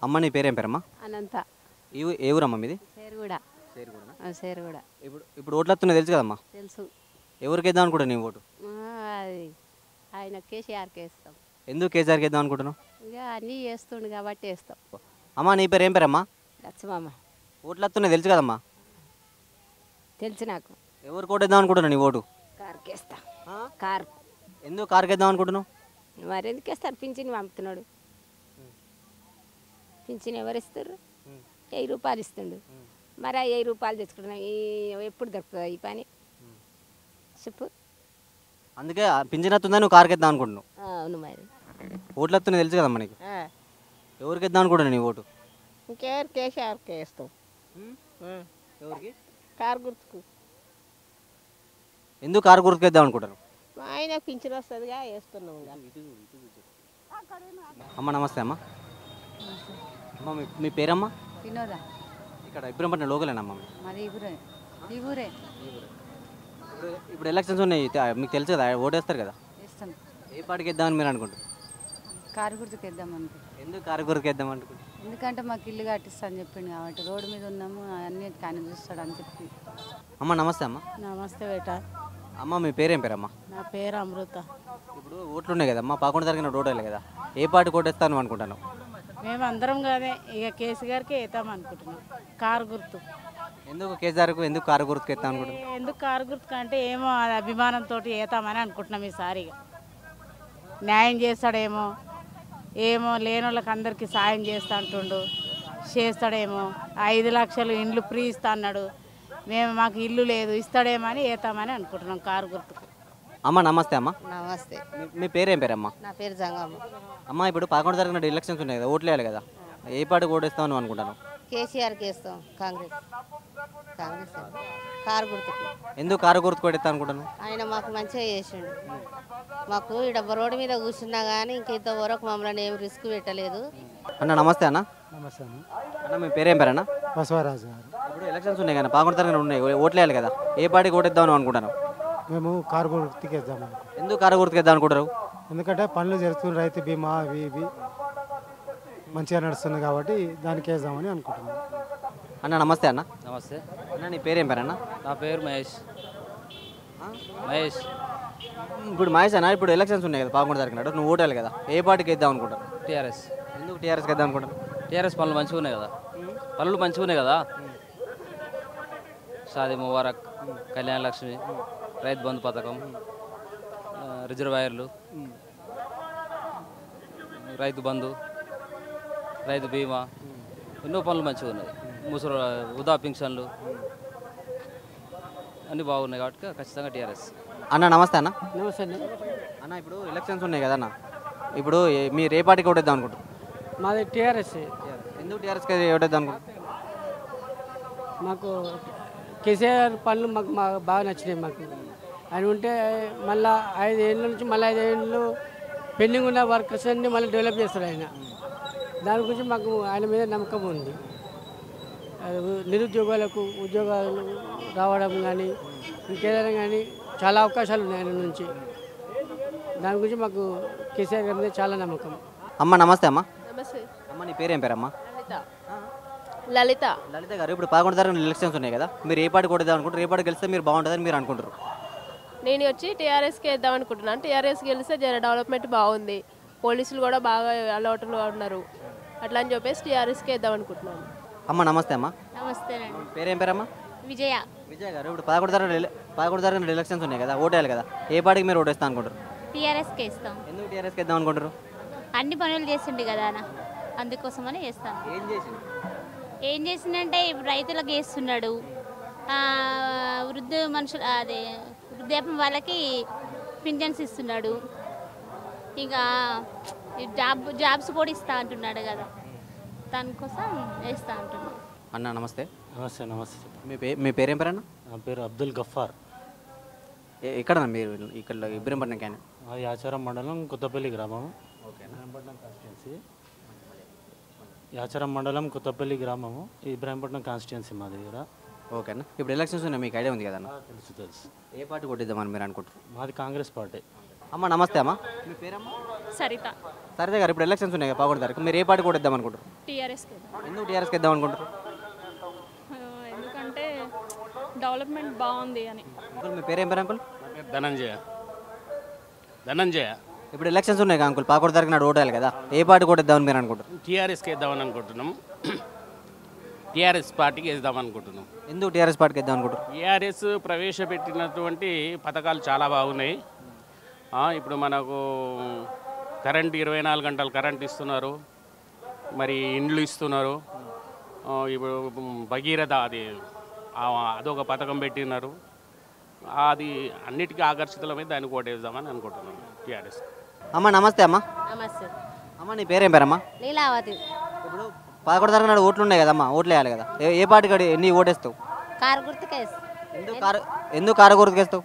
అమ్మ నీ పేరేం పేరమ్మా? అనంత ఏ ఊరమ్మా మీది? సేరుగూడ. సేరుగూడ ఇప్పుడు ఇప్పుడు ఓట్లు వస్తున్నాయి తెలుసు కదమ్మా? తెలుసు. ఎవరికి వేద్దాం అనుకుంటా నీ ఓటు? అది ఆయన కేసీఆర్కి వేస్తాం. ఎందుకు కేసీఆర్కి వేద్దాం అనుకుంటున్నావు? ఇక అన్నీ చేస్తుండు కాబట్టి వేస్తాం. అమ్మ నీ పేరు ఏం పేరమ్మా? లక్ష్మమ్మ. ఓట్లు వస్తున్నాయి తెలుసు కదమ్మా? తెలుసు నాకు. ఎవరికి ఓటు వేద్దాం అనుకుంటున్నావు నీ ఓటు? కార్కి వేస్తా. కార్. ఎందుకు కార్కి వేద్దాం అనుకుంటున్నావు? మరి ఎందుకు వేస్తారు? పింఛన్ పంపుతున్నాడు. పింఛన్ ఎవరు ఇస్తారు? 1000 రూపాయలు ఇస్తుండు. మరి ఆ 1000 రూపాయలు తెచ్చుకుంటున్నాం. ఎప్పుడు దొరుకుతుంది ఈ పని చెప్పు. అందుకే పింఛన్ వస్తుందని నువ్వు కార్కి వేద్దాం అనుకుంటున్నావు. అవును మరి. ఓట్లు వస్తున్నాయి తెలుసు కదమ్మా నీకు? ఎవరికి వేద్దాం అనుకుంటున్నావు నీ ఓటు? ఇంకెవరు? కేసీఆర్కి వేస్తాం. ఎవరికి? కారు గుర్తుకు. ఎందుకు కారు గుర్తుకు వేద్దాం అనుకుంటారు? ఆయన పింఛన్ వస్తుందిగా వేస్తున్నాం. అమ్మ నమస్తే అమ్మ. అమ్మ మీ పేరమ్మా? వినోదా. ఇక్కడ ఇబ్రహంపట్నం లోకలేనమ్మా? మాది ఈ ఊరే. ఇప్పుడు ఎలక్షన్స్ ఉన్నాయి మీకు తెలుసు కదా, ఓటేస్తారు కదా? వేస్తాం. ఏ పార్టీకి వేద్దామని మీరు అనుకుంటారు? కారు గుర్తుకు వేద్దాం అనుకుంటాం. ఎందుకు కారు గుర్తుకు వేద్దాం అనుకుంటారు? ఎందుకంటే మాకు ఇల్లు కట్టిస్తా అని చెప్పిండు కాబట్టి, రోడ్డు మీద ఉన్నాము అన్నీ ఆయన చూస్తాడు అని చెప్పి. అమ్మ నమస్తే అమ్మ. నమస్తే బేట. అమ్మ మీ పేరేం పేరమ్మా? నా పేరు అమృత. ఇప్పుడు ఓట్లు ఉన్నాయి కదమ్మా, పాకుండా జరిగిన రోడ్ వేయాలి కదా, ఏ పార్టీ ఓటేస్తాను అనుకుంటాను? మేము అందరం కాదే ఇక కేసీఆర్కి వేద్దాం అనుకుంటున్నాం. కారు గుర్తు. ఎందుకు కేసీఆర్కు ఎందుకు కారు గుర్తుకు వేద్దాం అనుకుంటున్నాను? ఎందుకు కారు గుర్తు అంటే ఏమో అది అభిమానంతో వేద్దామని అనుకుంటున్నాం ఈసారిగా. న్యాయం చేస్తాడేమో, ఏమో లేని వాళ్ళకి అందరికీ సాయం చేస్తా అంటుండు, చేస్తాడేమో. 5 లక్షలు ఇండ్లు ఫ్రీ ఇస్తా అన్నాడు. మాకు ఇల్లు లేదు, ఇస్తాడేమో అని వేద్దామని అనుకుంటున్నాం కారు గుర్తుకు. అమ్మ నమస్తే అమ్మ. నమస్తే. మీ పేరేం పేరమ్మా? నా పేరు జంగమ్మ. అమ్మ ఇప్పుడు పాకుండా జరిగిన ఎలక్షన్స్ ఉన్నాయి కదా, ఓట్లు వేయాలి కదా, ఏ పార్టీకి ఓటేస్తావు అనుకుంటాను? కేసీఆర్కి వేస్తాం. కాంగ్రెస్ కారు గుర్తుకు. ఎందుకు కారు గుర్తుకు ఓటేస్తా అనుకుంటాను? ఆయన మాకు మంచిగా చేసిండు. మాకు ఇక్కడ రోడ్డు మీద కూర్చున్నా కానీ ఇంతవరకు మమ్మల్ని ఏం రిస్క్ పెట్టలేదు. అన్న నమస్తే అన్న. నమస్తే అన్న. అన్న మీ పేరేం పేరన్నా? బసవరాజు గారు. ఇప్పుడు ఎలక్షన్స్ ఉన్నాయి కదా, పాకుండా జరిగిన ఉన్నాయి, ఓట్లు వేయాలి కదా, ఏ పార్టీకి ఓటేద్దాం అనుకుంటాను? మేము కారు గుర్తుకు వేద్దాం అనుకుంటున్నాం. ఎందుకు కారు గుర్తుకు వేద్దాం అనుకుంటారు? ఎందుకంటే పనులు జరుగుతున్న రైతు బీమా అవి ఇవి మంచిగా నడుస్తుంది కాబట్టి దానికి వేద్దామని అనుకుంటున్నాం. అన్న నమస్తే అన్న. నమస్తే అన్న నీ పేరేం పేరన్నా? నా పేరు మహేష్. మహేష్. ఇప్పుడు మహేష్ అన్న, ఇప్పుడు ఎలక్షన్స్ ఉన్నాయి కదా, పాకుండా జరిగినట్టు నువ్వు ఓటేయాలి కదా, ఏ పార్టీకి వేద్దాం అనుకుంటాను? టీఆర్ఎస్. ఎందుకు టీఆర్ఎస్కి వేద్దాం అనుకుంటాను? టీఆర్ఎస్ పనులు మంచిగా ఉన్నాయి కదా, పనులు మంచిగా ఉన్నాయి కదా. షాదీ ముబారక్, కళ్యాణ లక్ష్మి, రైతు బంధు పథకం, రిజర్వాయర్లు, రైతు బంధు, రైతు బీమా, ఎన్నో పనులు మంచిగా ఉన్నాయి. ముసలి వృద్ధా పింఛన్లు అన్నీ బాగున్నాయి కాబట్టి ఖచ్చితంగా టీఆర్ఎస్. అన్న నమస్తే అన్న. నమస్తే అన్న ఇప్పుడు ఎలక్షన్స్ ఉన్నాయి కదా అన్న, ఇప్పుడు మీరు ఏ పార్టీకి ఓటేద్దాం అనుకుంటారు? మాది టీఆర్ఎస్. ఎందుకు టీఆర్ఎస్కి ఓటేద్దాం అనుకుంటారు? మాకు కేసీఆర్ పనులు మాకు బాగా నచ్చినాయి. మాకు ఆయన ఉంటే మళ్ళీ 5 ఏళ్ళ నుంచి మళ్ళీ 5 ఏళ్ళు పెండింగ్ ఉన్న వర్కర్స్ అన్ని మళ్ళీ డెవలప్ చేస్తాడు ఆయన. దాని గురించి మాకు ఆయన మీద నమ్మకం ఉంది. నిరుద్యోగాలకు ఉద్యోగాలు రావడం కానీ ఇంకేదైనా కానీ చాలా అవకాశాలు ఉన్నాయి ఆయన నుంచి. దాని గురించి మాకు కేసీఆర్ గారి మీద చాలా నమ్మకం. అమ్మ నమస్తే అమ్మ. నమస్తే. అమ్మ నీ పేరేం పేరమ్మా? లలిత. లలిత గారు, ఇప్పుడు పాకుండా జరిగిన ఎలక్షన్స్ ఉన్నాయి కదా, మీరు ఏ పార్టీకి ఓటేద్దాం అనుకుంటారు, ఏ పార్టీ గెలిస్తే మీరు బాగుంటుందని మీరు అనుకుంటారు? నేను వచ్చి టీఆర్ఎస్కి వేద్దాం అనుకుంటున్నాను. టీఆర్ఎస్ గెలిస్తే డెవలప్మెంట్ బాగుంది, పోలీసులు కూడా బాగా అలవాటులో ఉన్నారు, అట్లా అని చెప్పేసి టీఆర్ఎస్కి వేద్దాం అనుకుంటున్నాను. అమ్మ నమస్తే అమ్మ. నమస్తేనండి. పేరేం పేరమ్మా? విజయ. విజయ్ గారు, ఇప్పుడు పాకుండా జరిగిన ఎలక్షన్స్ ఉన్నాయి కదా, ఓటేయాలి కదా, ఏ పార్టీకి మీరు ఓటేస్తా అనుకుంటారు? టీఆర్ఎస్కి వేస్తాం. ఎందుకు టీఆర్ఎస్కి వేద్దాం అనుకుంటారు? అన్ని పనులు చేసిండు కదా అన్న, అందుకోసమని వేస్తాం. ఏం చేసిందంటే ఇప్పుడు రైతులకు వేస్తున్నాడు, వృద్ధాప్యం వాళ్ళకి పింఛన్స్ ఇస్తున్నాడు, ఇంకా జాబ్స్ కూడా ఇస్తా అంటున్నాడు కదా, దానికోసం వేస్తా అంటున్నాడు. అన్న నమస్తే. నమస్తే. నమస్తే. మీ పేరేం పేరన్నా? నా పేరు అబ్దుల్ గఫార్. ఎక్కడ మీరు? ఇక్కడ ఇబ్రహంపట్నం క్యాన్. అది యాచారం మండలం కొత్తపల్లి గ్రామం. ఇబ్రహంపట్నం కాన్స్టిట్యున్సీ. యాచారం మండలం కొత్తపల్లి గ్రామము, ఇబ్రహంపట్నం కాన్స్టిట్యున్సీ మాది కూడా. ఓకేనా. ఇప్పుడు ఎలక్షన్స్ ఉన్నాయి, మీకు ఐడియా ఉంది కదన్నా? తెలుసు. ఏ పార్టీ కొట్టిద్దామని మీరు అనుకుంటారు? మాది కాంగ్రెస్ పార్టీ. అమ్మ నమస్తే అమ్మ. మీ పేరమ్మా? సరిత సరితే గారు ఇప్పుడు ఎలక్షన్స్ ఉన్నాయి కదా పాకొండ తారీఖు మీరు ఏ పార్టీ కూడా ఇద్దాం అనుకుంటారు? టీఆర్ఎస్కి ఎందుకు టీఆర్ఎస్కి ఇద్దాం అనుకుంటారు? ఎందుకంటే డెవలప్మెంట్ బాగుంది అని. అంకుల్ మీ పేరు ఏం పేరు అంకుల్? ధనంజయ ఇప్పుడు ఎలక్షన్స్ ఉన్నాయి కదా అంకుల్ పాకొండ తారీఖు నాడు ఓటేయాలి కదా ఏ పార్టీ కూడా ఇద్దామని మీరు అనుకుంటారు? టీఆర్ఎస్కి వేద్దామని అనుకుంటున్నాం. టీఆర్ఎస్ పార్టీకి వేద్దాం అనుకుంటున్నాం. ఎందుకు టీఆర్ఎస్ పార్టీకి ఇద్దాం అనుకుంటారు? టీఆర్ఎస్ ప్రవేశపెట్టినటువంటి పథకాలు చాలా బాగున్నాయి. ఇప్పుడు మనకు కరెంట్ 24 గంటలు కరెంట్ ఇస్తున్నారు, మరి ఇండ్లు ఇస్తున్నారు. ఇప్పుడు భగీరథ అదొక పథకం పెట్టినారు. అది అన్నిటికీ ఆకర్షితులమై దాన్ని ఓటేద్దామని అనుకుంటున్నాం టీఆర్ఎస్. అమ్మ నమస్తే అమ్మ. నమస్తే అమ్మ నీ పేరేం పేరమ్మా? లీలావతి. ఇప్పుడు పాకొండ తారీఖు నాడు ఓట్లు ఉన్నాయి కదమ్మా ఓట్లు వేయాలి కదా ఏ పార్టీ కాడి నీ ఓటేస్తావు? కారు గుర్తుకేసి ఎందుకు కారు గుర్తుకేస్తావు?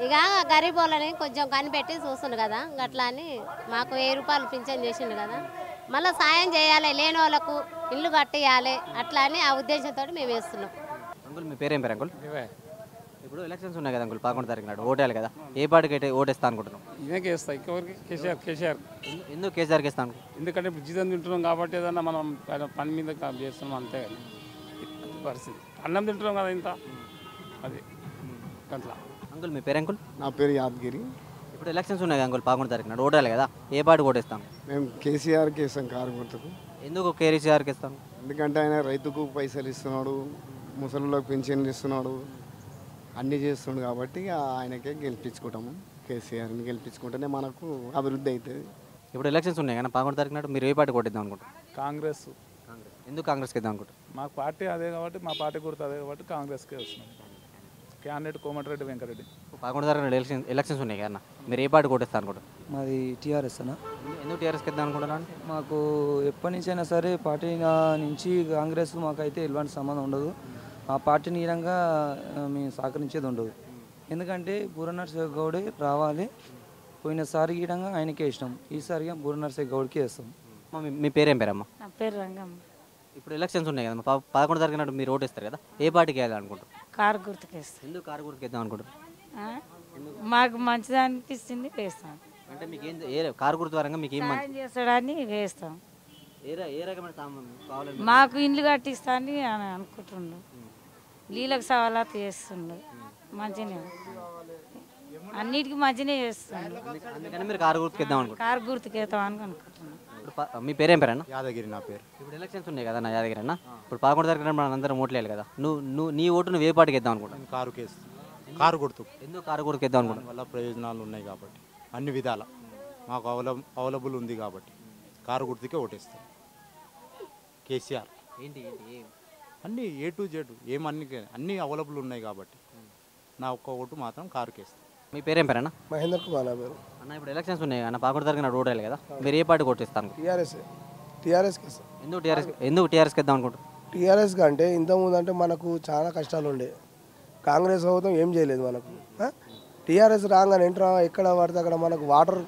ఇక గరీబ్ వాళ్ళని కొంచెం కనిపెట్టి చూస్తుండు కదా అట్లా అని మాకు 1000 రూపాయలు పింఛన్ చేసిండు కదా, మళ్ళీ సాయం చేయాలి, లేని వాళ్ళకు ఇల్లు కట్టేయాలి, అట్లా అని ఆ ఉద్దేశంతో మేము వేస్తున్నాం. అంకుల్ మీ పేరేం పేరు అంకుల్? ఇప్పుడు ఎలక్షన్స్ ఉన్నాయి కదా అంకుల్ పాకొండ తారీఖు నాడు ఓటేయాలి కదా ఏ పార్టీకి అయితే ఓటేస్తా అనుకుంటున్నాం? ఇదేకే ఇస్తా ఇంకెవరికి? కేసీఆర్. ఎందుకు కేసీఆర్కి ఇస్తాను? ఎందుకంటే ఇప్పుడు జీతం తింటున్నాం కాబట్టి ఏదన్నా మనం పని మీద చేస్తున్నాం అంతే పరిస్థితి. అన్నం తింటున్నాం కదా ఇంత అది అట్లా. అంకుల్ మీ పేరు అంకుల్? నా పేరు యాదగిరి. ఇప్పుడు ఎలక్షన్స్ ఉన్నాయి కదా అంకుల్ పాకొండ తారీఖు నాడు ఓటేయాలి కదా ఏ పార్టీకి ఓటేస్తాం? మేము కేసీఆర్కి ఇస్తాం కారు గుర్తుకు. ఎందుకు కేసీఆర్కి ఇస్తాం? ఎందుకంటే ఆయన రైతుకు పైసలు ఇస్తున్నాడు, ముసలిలోకి పెన్షన్లు ఇస్తున్నాడు, అన్నీ చేస్తున్నాడు కాబట్టి ఆయనకే గెలిపించుకుంటాము. కేసీఆర్ని గెలిపించుకుంటేనే మనకు అభివృద్ధి అవుతుంది. ఇప్పుడు ఎలక్షన్స్ ఉన్నాయి కదా పాకొండ తారీఖు నాడు మీరు ఏ పార్టీ ఓటేద్దాం అనుకుంటారు? కాంగ్రెస్. ఎందుకు కాంగ్రెస్కి ఇద్దాం అనుకుంటారు? మా పార్టీ అదే కాబట్టి, మా పార్టీ గుర్తు అదే కాబట్టి కాంగ్రెస్కే వస్తున్నాం. క్యాండిడేట్ కోమటిరెడ్డి వెంకరెడ్డి. పాకొండ తారీఖు నాడు ఎలక్షన్స్ ఉన్నాయి కదా మీరు ఏ పార్టీ ఓటేస్తా అనుకుంటారు? మాది టీఆర్ఎస్ అన్న. ఎందుకు టీఆర్ఎస్కి ఇద్దాం అనుకుంటున్నాను? మాకు ఎప్పటి నుంచి అయినా సరే పార్టీ నుంచి కాంగ్రెస్ మాకైతే ఎలాంటి సంబంధం ఉండదు. ఆ పార్టీ నీరంగా మేము సహకరించేది ఉండదు. ఎందుకంటే బూరనర్సింహ గౌడే రావాలి, పోయినసారి గీడంగా ఆయనకే ఇష్టం, ఈసారిగా బూరనర్సింహ గౌడ్కే వేస్తాం. మీ పేరేం పేరమ్మా? నా పేరు రంగమ్మ. ఇప్పుడు ఎలక్షన్స్ ఉన్నాయి కదా 11 తారీఖు నాడు మీరు ఓటేస్తారు కదా ఏ పార్టీకి వేయాలి అనుకుంటారు? కారు గుర్తుకేస్తాం. ఎందుకు కారు గుర్తుకి ఇద్దాం అనుకుంటారు? మాకు మంచిది అనిపిస్తుంది వేస్తాం. అంటే మీకు ఏం కారు గుర్తు పరంగా మీకు ఏం సాయం చేస్తాడని వేస్తాం. ఏ రకమైన కావాలి? మాకు ఇండ్లు కట్టిస్తాను అని అనుకుంటుండు, నీళ్ళకి సవాలాత చేస్తుండు, మంచిగా అన్నిటికీ మంచిగా చేస్తుండు. అందుకని మీరు కారు గుర్తుకి ఇద్దాం అనుకుంటారు? కారు గుర్తుకేద్దాం అని అనుకుంటున్నాం. మీ పేరేం పేరన్నా? యాదగిరి నా పేరు. ఇప్పుడు ఎలక్షన్స్ ఉన్నాయి కదా నా యాదగిరి అన్న, ఇప్పుడు 11 తారీఖు మనం అందరం ఓట్లు వేయాలి కదా, నీ ఓటు నువ్వు ఏ పార్టీకి ఇద్దాం అనుకుంటాను? కారు కేసు కారు గుర్తు. ఎందుకు కారు గుర్తుకి ఇద్దాం అనుకుంటాను? వల్ల ప్రయోజనాలు ఉన్నాయి కాబట్టి, అన్ని విధాల మాకు అవైలబుల్ ఉంది కాబట్టి కారు గుర్తుకే ఓటేస్తాం. కేసీఆర్ ఏంటి అన్నీ A to Z అన్నీ అవైలబుల్ ఉన్నాయి కాబట్టి నా ఒక్క ఓటు మాత్రం కారుకి వేస్తాం. మీ పేరేం పేరన్నా? మహేందర్ కుమార్ నా పేరు. అన్న ఇప్పుడు ఎలక్షన్స్ ఉన్నాయి అన్న 11 తారీఖు నాడు ఓటు వేయాలి కదా మీరు ఏ పార్టీకి ఓటేస్తాను? టీఆర్ఎస్కి. ఎందుకు టీఆర్ఎస్కి ఇద్దాం అనుకుంటారు? టీఆర్ఎస్కి అంటే ఇంతకుముందు అంటే మనకు చాలా కష్టాలు ఉండే, కాంగ్రెస్ ప్రభుత్వం ఏం చేయలేదు మనకు. టీఆర్ఎస్ రాగానే ఎక్కడ పడితే అక్కడ మనకు వాటర్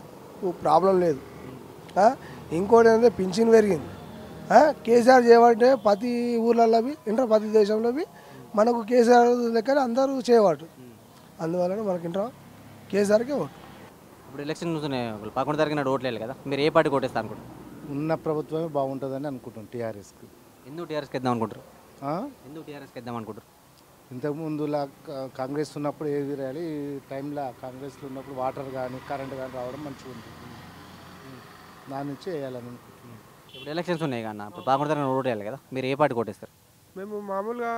ప్రాబ్లం లేదు. ఇంకోటి ఏంటంటే పింఛన్ పెరిగింది. కేసీఆర్ చేయబట్టే ప్రతి ఊర్లలో ప్రతి దేశంలో మనకు కేసీఆర్ లెక్కనే అందరూ చేయబట్టు, అందువలన మనకి కేసీఆర్కే ఓటు. ఇప్పుడు ఎలక్షన్ ఉన్నాయి 11 తారీఖు నాడు ఓట్లు వేయాలి కదా మీరు ఏ పార్టీకి ఓటేస్తా అనుకుంటారు? ఉన్న ప్రభుత్వమే బాగుంటుందని అనుకుంటాం టీఆర్ఎస్కి. ఎందుకు టీఆర్ఎస్కి ఇద్దాం అనుకుంటారు? ఎందుకు టీఆర్ఎస్కి ఇద్దాం అనుకుంటారు? ఇంతకుముందులా కాంగ్రెస్ ఉన్నప్పుడు ఏది రాలి, ఈ టైంలో కాంగ్రెస్లో ఉన్నప్పుడు వాటర్ కానీ కరెంట్ కానీ రావడం మంచిగా ఉంది, దాని నుంచి వేయాలని అనుకుంటున్నాం. ఇప్పుడు ఎలక్షన్స్ ఉన్నాయి కదా ఇప్పుడు 11 తారీఖు ఓటు వేయాలి కదా మీరు ఏ పార్టీకి ఓటేస్తారు? మేము మామూలుగా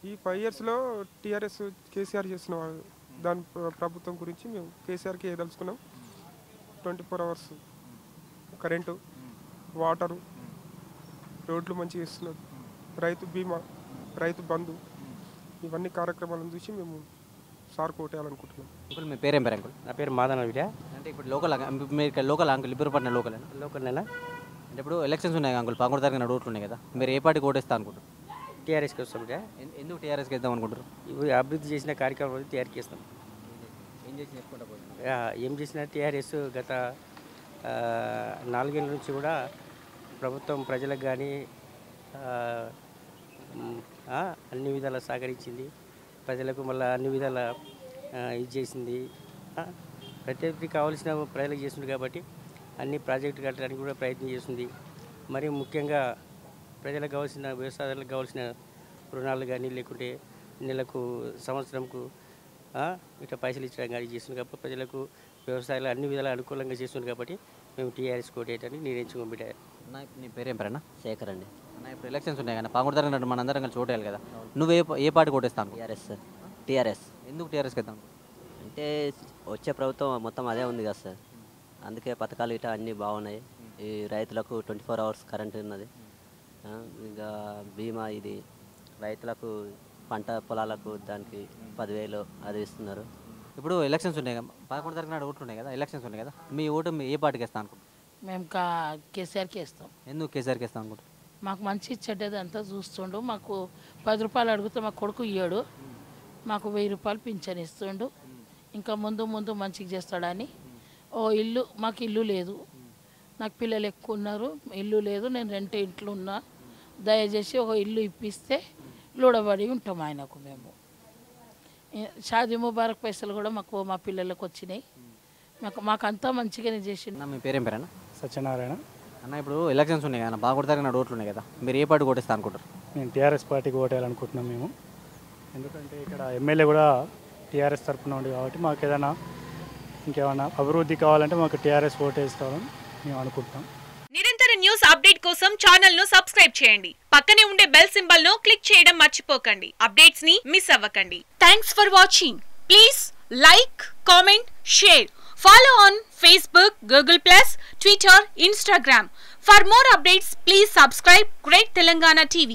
ఈ 5 ఇయర్స్లో టీఆర్ఎస్ కేసీఆర్ చేసిన దాని ప్రభుత్వం గురించి మేము కేసీఆర్కి వేయదలుచుకున్నాం. 24 అవర్స్ కరెంటు, వాటరు, రోడ్లు మంచిగా ఇస్తున్నారు, రైతు బీమా, రైతు బంధు, ఇవన్నీ కార్యక్రమాలను చూసి మేము సార్ కోటేయాలనుకుంటున్నాం. ఇప్పుడు మీ పేరేం పేరు అంకుల్? నా పేరు మాదన విద్య. అంటే ఇప్పుడు లోకల్ అంకుల్ ఇబ్రపట్నం లోకల్నేనా? అంటే ఇప్పుడు ఎలక్షన్స్ ఉన్నాయి అంకుల్ 11 తారీఖు నాడు ఓట్లు ఉన్నాయి కదా మీరు ఏ పార్టీకి ఓటేస్తా అనుకుంటారు? టీఆర్ఎస్కి వస్తాం. ఎందుకు టీఆర్ఎస్కి ఇద్దాం అనుకుంటారు? ఇప్పుడు అభివృద్ధి చేసిన కార్యక్రమాలు టీఆర్ఎస్కి ఇస్తాం. ఏం చేసినా టీఆర్ఎస్ గత 4 ఏళ్ళ నుంచి కూడా ప్రభుత్వం ప్రజలకు కానీ అన్ని విధాలా సహకరించింది, ప్రజలకు మళ్ళీ అన్ని విధాల ఇది చేసింది. ప్రతి కావాల్సిన ప్రజలకు చేస్తుంది కాబట్టి అన్ని ప్రాజెక్టులు కట్టడానికి కూడా ప్రయత్నం చేస్తుంది. మరి ముఖ్యంగా ప్రజలకు కావాల్సిన వ్యవసాయాలకు కావాల్సిన రుణాలు కానీ లేకుంటే నెలకు సంవత్సరంకు ఇట్లా పైసలు ఇచ్చడం కానీ చేస్తుంది కాబట్టి ప్రజలకు వ్యవసాయాలు అన్ని విధాలు అనుకూలంగా చేస్తుంది కాబట్టి మేము టీఆర్ఎస్ కోటేయడానికి నిర్ణయించుకోం బిడ్డ. నీ పేరేం పేరన్నా? శేఖర్ అండి. అన్న ఇప్పుడు ఎలక్షన్స్ ఉన్నాయి కానీ పాంగుడు తరగతి మన అందరం కలిసి ఓటేయాలి కదా, నువ్వు ఏ పార్టీ ఓటేస్తాను? TRS sir. టీఆర్ఎస్. ఎందుకు టీఆర్ఎస్కి వెళ్తాను? అంటే వచ్చే ప్రభుత్వం మొత్తం అదే ఉంది కదా సార్, అందుకే పథకాలు ఇట్లా అన్నీ బాగున్నాయి. ఈ రైతులకు 24 hours కరెంట్ ఉన్నది, ఇంకా బీమా, ఇది రైతులకు పంట పొలాలకు దానికి 10,000 అది ఇస్తున్నారు. ఇప్పుడు ఎలక్షన్స్ ఉన్నాయి కదా, 11 తారీఖు నాడు ఓట్లు ఉన్నాయి కదా, ఎలక్షన్స్ ఉన్నాయి కదా, మీ ఓటు ఏ పార్టీకి వేస్తాను అనుకుంటున్నాను? మేము కేసీఆర్కి వేస్తాం. ఎందుకు కేసీఆర్కి వేస్తాం అనుకుంటున్నాను? మాకు మంచి చెడ్డది అంతా చూస్తుండు. మాకు 10 రూపాయలు అడిగితే మా కొడుకు ఇయ్యాడు, మాకు 1000 రూపాయలు పింఛన్ ఇస్తుండు. ఇంకా ముందు ముందు మంచిగా చేస్తాడని. ఓ ఇల్లు, మాకు ఇల్లు లేదు, నాకు పిల్లలు ఎక్కువ ఉన్నారు, ఇల్లు లేదు, నేను 2 ఇంట్లో ఉన్నా, దయచేసి ఒక ఇల్లు ఇప్పిస్తే లోడబడి ఉంటాం ఆయనకు. మేము షాదీ ముబారక్ పైసలు కూడా మా పిల్లలకు వచ్చినాయి. మాకంతా మంచిగానే చేసిండు. మీ పేరేం పేరన్నా? సత్యనారాయణ. అన్న ఇప్పుడు ఎలక్షన్స్ ఉన్నాయి కదా, 11 తారీఖు నాడు ఓట్లు ఉన్నాయి కదా, మీరు ఏ పార్టీ ఓటేస్తా అనుకుంటారు? నేను టీఆర్ఎస్ పార్టీకి ఓటేయాలనుకుంటున్నాం మేము. ఎందుకంటే ఇక్కడ ఎమ్మెల్యే కూడా టీఆర్ఎస్ తరఫున ఉంది కాబట్టి మాకు ఏదైనా ఇంకేమైనా అభివృద్ధి కావాలంటే మాకు టీఆర్ఎస్ ఓటేస్తామని మేము అనుకుంటున్నాం. నిరంతర న్యూస్ అప్డేట్ కోసం ఛానల్ ను సబ్స్క్రైబ్ చేయండి. పక్కనే ఉండే బెల్ సింబల్ ను క్లిక్ చేయడం మర్చిపోకండి. అప్డేట్స్ ని మిస్ అవ్వకండి. Thanks for watching. Please like, comment, share. Follow on Facebook, Google+, Twitter, Instagram. For more updates, please subscribe Great Telangana TV.